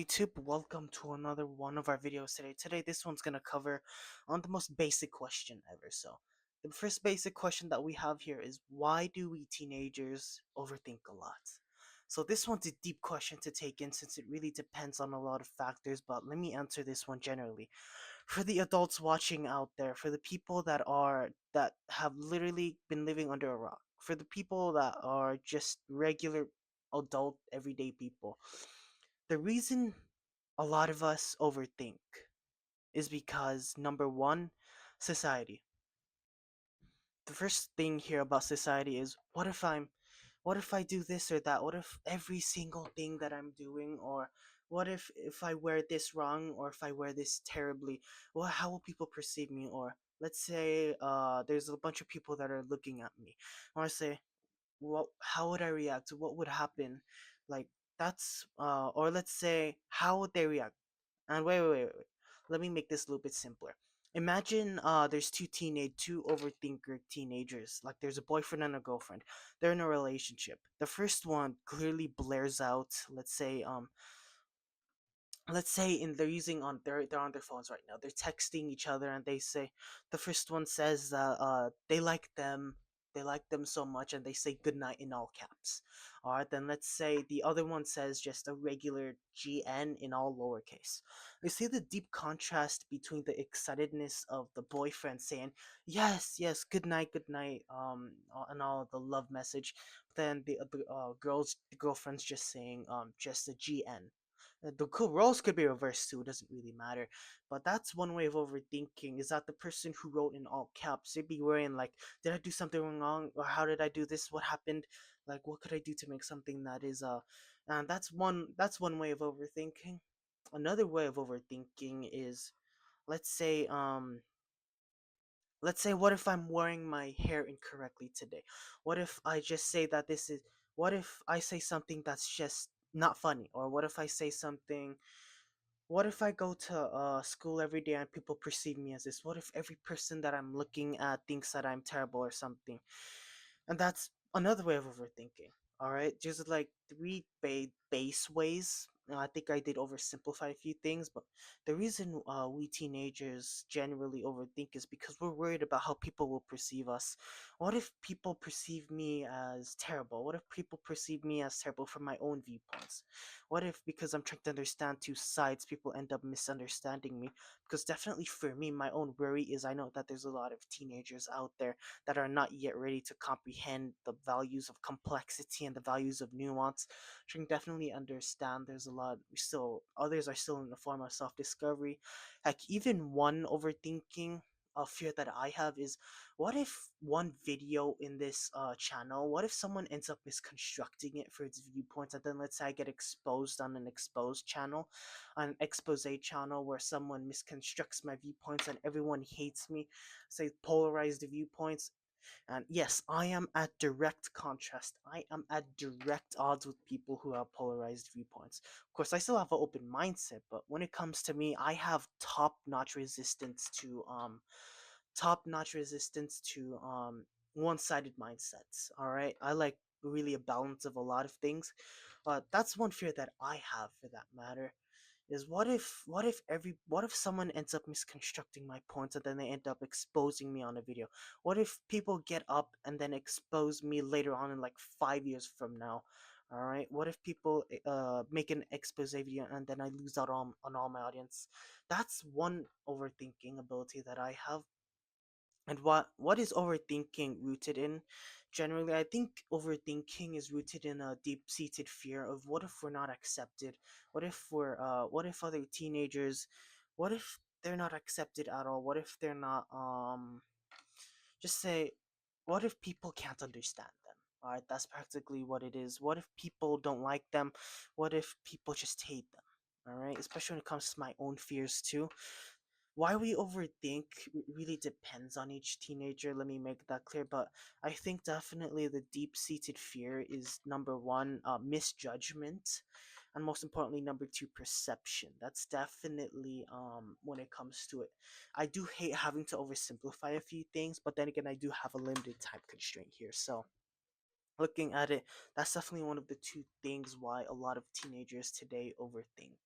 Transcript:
YouTube? Welcome to another one of our videos today. Today, this one's gonna cover on the most basic question ever. So, the first basic question that we have here is why do we teenagers overthink a lot? So, this one's a deep question to take in since it really depends on a lot of factors, but let me answer this one generally. For the adults watching out there, for the people that have literally been living under a rock, for the people that are just regular adult everyday people, the reason a lot of us overthink is because number one, society. The first thing here about society is what if I do this or that? What if every single thing that I'm doing, or what if I wear this wrong, or if I wear this terribly, well, how will people perceive me? Or let's say there's a bunch of people that are looking at me. I want to say, what how would I react? What would happen? Like that's or let's say how would they react? And wait. Let me make this a little bit simpler. Imagine there's two overthinker teenagers. Like there's a boyfriend and a girlfriend. They're in a relationship. The first one clearly blares out, let's say in they're using on they're on their phones right now. They're texting each other and they say the first one says that they like them so much, and they say goodnight in all caps. All right, then let's say the other one says just a regular GN in all lowercase. You see the deep contrast between the excitedness of the boyfriend saying yes, good night, and all the love message, but then the girlfriend's just saying just a GN. The roles could be reversed too, it doesn't really matter. But that's one way of overthinking, is that the person who wrote in all caps, they'd be worrying like, did I do something wrong? Or how did I do this? What happened? Like what could I do to make something that is and that's one way of overthinking. Another way of overthinking is, let's say what if I'm wearing my hair incorrectly today? What if I just say that this is what if I say something that's just not funny? Or what if I go to school every day and people perceive me as this? What if every person that I'm looking at thinks that I'm terrible or something? And that's another way of overthinking. All right, just like three base ways. I think I did oversimplify a few things, but the reason we teenagers generally overthink is because we're worried about how people will perceive us. What if people perceive me as terrible? What if people perceive me as terrible from my own viewpoints? What if, because I'm trying to understand two sides, people end up misunderstanding me? Because definitely for me, my own worry is I know that there's a lot of teenagers out there that are not yet ready to comprehend the values of complexity and the values of nuance. I can definitely understand there's a lot still, others are still in the form of self-discovery. Like even one overthinking a fear that I have is, what if one video in this channel, what if someone ends up misconstructing it for its viewpoints, and then let's say I get exposed on an expose channel where someone misconstructs my viewpoints and everyone hates me, say polarized viewpoints. And yes, I am at direct contrast. I am at direct odds with people who have polarized viewpoints. Of course, I still have an open mindset, but when it comes to me, I have top-notch resistance to one-sided mindsets. All right, I like really a balance of a lot of things. That's one fear that I have, for that matter, is what if someone ends up misconstructing my points and then they end up exposing me on a video? What if people get up and then expose me later on in like 5 years from now? All right, what if people make an expose video and then I lose out on all my audience? That's one overthinking ability that I have. And what is overthinking rooted in? Generally, I think overthinking is rooted in a deep-seated fear of, what if we're not accepted? What if other teenagers, what if they're not accepted at all? What if they're not just say, what if people can't understand them? All right, that's practically what it is. What if people don't like them? What if people just hate them? All right, especially when it comes to my own fears too. Why we overthink really depends on each teenager, let me make that clear, but I think definitely the deep-seated fear is number one, misjudgment, and most importantly number two, perception. That's definitely when it comes to it. I do hate having to oversimplify a few things, but then again I do have a limited time constraint here, so looking at it, that's definitely one of the two things why a lot of teenagers today overthink.